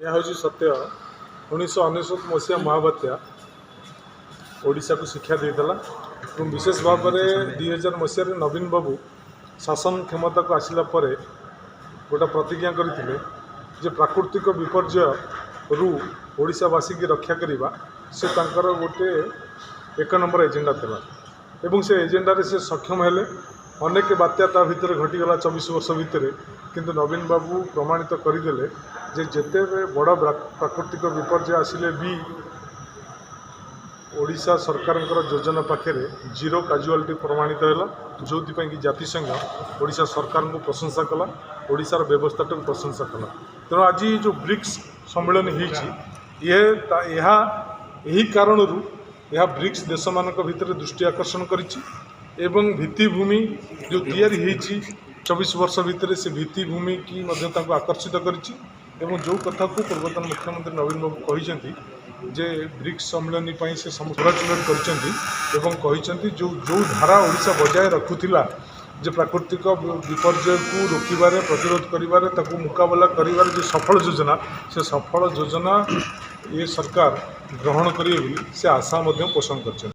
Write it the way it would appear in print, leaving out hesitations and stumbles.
यह हूँ सत्य 1999 मसीहा महाबात्या ओडिशा को शिक्षा देता विशेष भाव में 2000 मसीह नवीन बाबू शासन क्षमता को आसला गोटे प्रतिज्ञा करते जे प्राकृतिक विपर्यय रु ओडिशावासी की रक्षा करने से गोटे एक नंबर एजेंडा था एवं से एजेंडा से सक्षम हेले अनेक बात्या ता भितर घटीगला 24 वर्ष भितर किंतु नवीन बाबू प्रमाणित करदे जे जेते बड़ प्राकृतिक विपर्यय आसिले भी ओडिशा सरकार योजना पाखे जीरो काजुआलिटी प्रमाणित है जो कि जातिसंघ ओडिशा सरकार को प्रशंसा कला ओडिशार व्यवस्था को प्रशंसा कला तेणु आज जो ब्रिक्स सम्मेलन यही कारण यह ब्रिक्स देश मान भितर दृष्टि आकर्षण करिछि एवं भित्तिभूमि जो तैयारी होती 24 वर्ष भितर से भित्तिभूमि की आकर्षित करिछि एवं जो कथा को पूर्वतन मुख्यमंत्री नवीन बाबू कहते जे ब्रिक्स सम्मेलन से कंग्राचुलेट कर जो धारा ओडिशा बजाय रखुला जे प्राकृतिक विपर्यय को रोकबार प्रतिरोध कर मुकाबला कर जो सफल योजना से सफल योजना ये सरकार ग्रहण करेंगे से आशा पोषण कर।